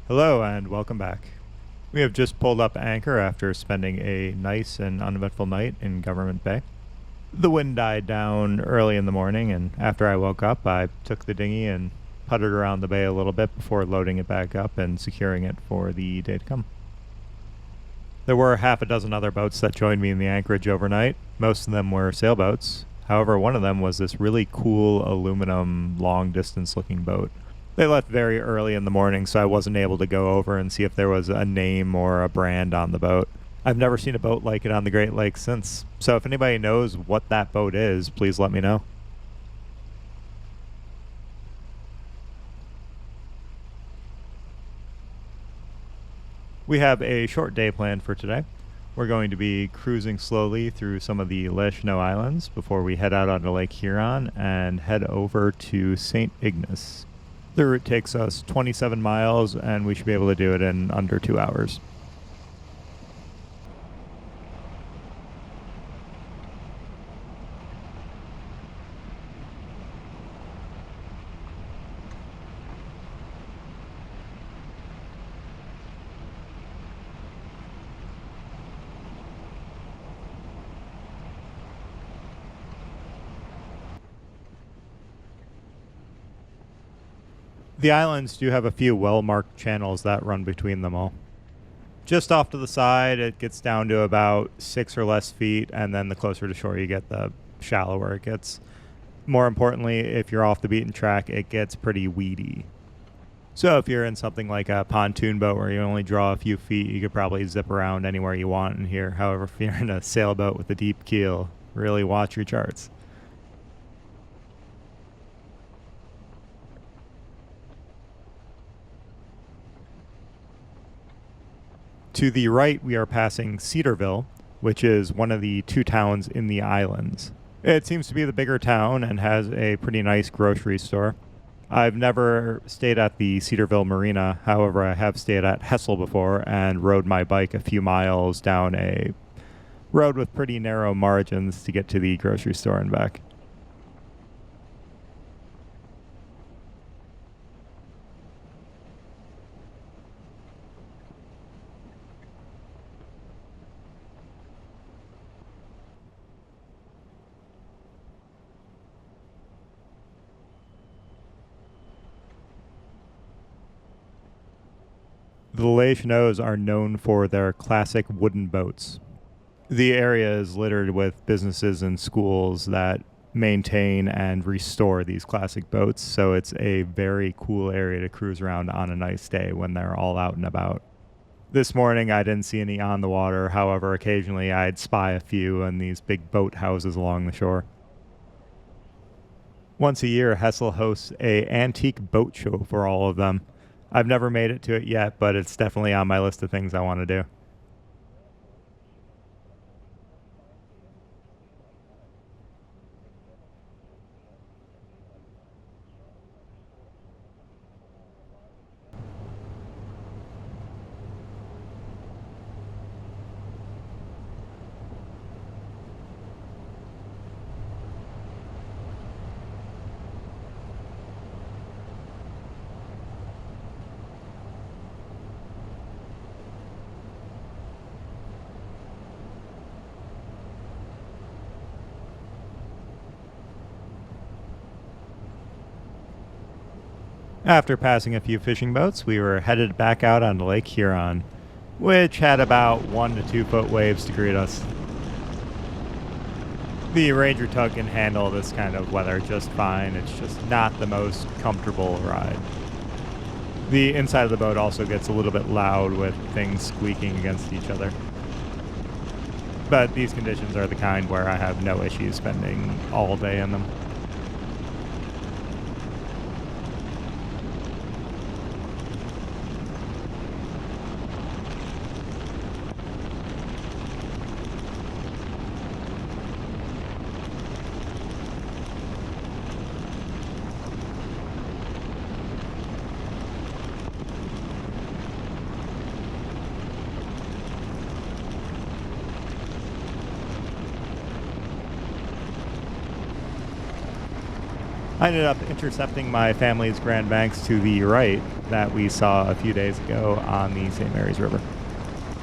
Hello and welcome back. We have just pulled up anchor after spending a nice and uneventful night in Government Bay. The wind died down early in the morning, and after I woke up, I took the dinghy and puttered around the bay a little bit before loading it back up and securing it for the day to come. There were half a dozen other boats that joined me in the anchorage overnight. Most of them were sailboats. However, one of them was this really cool aluminum long-distance looking boat. They left very early in the morning, so I wasn't able to go over and see if there was a name or a brand on the boat. I've never seen a boat like it on the Great Lakes since, so if anybody knows what that boat is, please let me know. We have a short day planned for today. We're going to be cruising slowly through some of the Les Cheneaux Islands before we head out onto Lake Huron and head over to St Ignace. The route takes us 27 miles, and we should be able to do it in under 2 hours. The islands do have a few well-marked channels that run between them all. Just off to the side, it gets down to about 6 or less feet, and then the closer to shore you get, the shallower it gets. More importantly, if you're off the beaten track, it gets pretty weedy. So if you're in something like a pontoon boat where you only draw a few feet, you could probably zip around anywhere you want in here. However, if you're in a sailboat with a deep keel, really watch your charts. To the right, we are passing Cedarville, which is one of the 2 towns in the islands. It seems to be the bigger town and has a pretty nice grocery store. I've never stayed at the Cedarville Marina. However, I have stayed at Hessel before and rode my bike a few miles down a road with pretty narrow margins to get to the grocery store and back. The Les Cheneaux are known for their classic wooden boats. The area is littered with businesses and schools that maintain and restore these classic boats, so it's a very cool area to cruise around on a nice day when they're all out and about. This morning I didn't see any on the water, however occasionally I'd spy a few in these big boat houses along the shore. Once a year, Hessel hosts a antique boat show for all of them. I've never made it to it yet, but it's definitely on my list of things I want to do. After passing a few fishing boats, we were headed back out onto Lake Huron, which had about 1 to 2 foot waves to greet us. The Ranger Tug can handle this kind of weather just fine. It's just not the most comfortable ride. The inside of the boat also gets a little bit loud with things squeaking against each other. But these conditions are the kind where I have no issues spending all day in them. I ended up intercepting my family's Grand Banks to the right that we saw a few days ago on the St. Mary's River.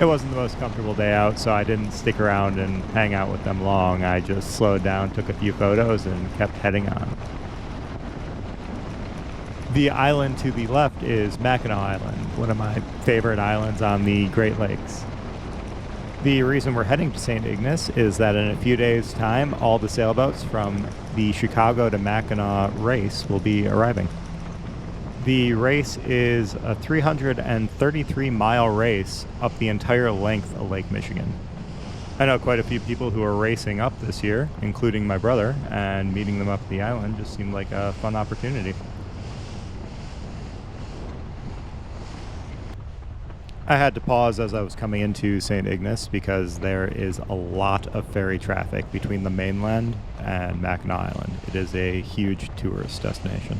It wasn't the most comfortable day out, so I didn't stick around and hang out with them long. I just slowed down, took a few photos, and kept heading on. The island to the left is Mackinac Island, one of my favorite islands on the Great Lakes. The reason we're heading to St. Ignace is that in a few days' time, all the sailboats from the Chicago to Mackinac race will be arriving. The race is a 333-mile race up the entire length of Lake Michigan. I know quite a few people who are racing up this year, including my brother, and meeting them up the island just seemed like a fun opportunity. I had to pause as I was coming into St. Ignace because there is a lot of ferry traffic between the mainland and Mackinac Island. It is a huge tourist destination.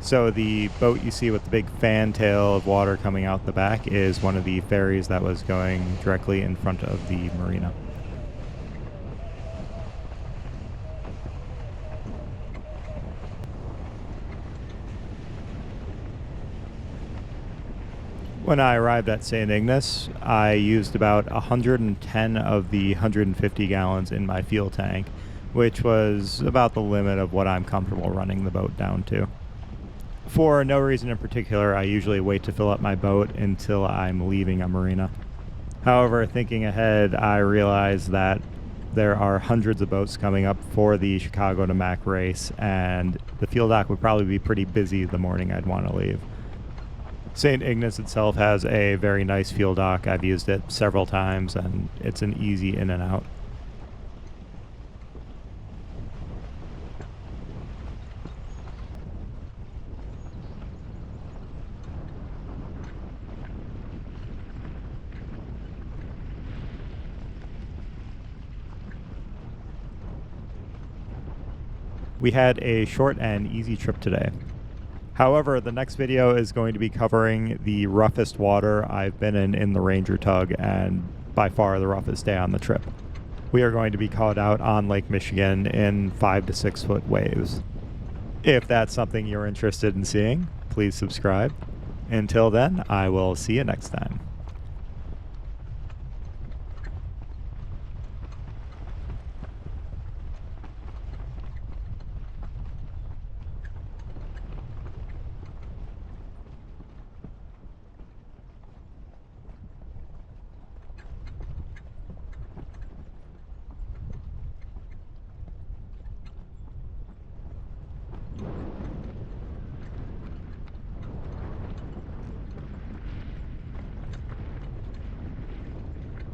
So the boat you see with the big fantail of water coming out the back is one of the ferries that was going directly in front of the marina. When I arrived at St. Ignace, I used about 110 of the 150 gallons in my fuel tank, which was about the limit of what I'm comfortable running the boat down to. For no reason in particular, I usually wait to fill up my boat until I'm leaving a marina. However, thinking ahead, I realized that there are hundreds of boats coming up for the Chicago to Mac race, and the fuel dock would probably be pretty busy the morning I'd want to leave. St. Ignace itself has a very nice fuel dock. I've used it several times, and it's an easy in and out. We had a short and easy trip today. However, the next video is going to be covering the roughest water I've been in the Ranger Tug, and by far the roughest day on the trip. We are going to be caught out on Lake Michigan in 5 to 6 foot waves. If that's something you're interested in seeing, please subscribe. Until then, I will see you next time.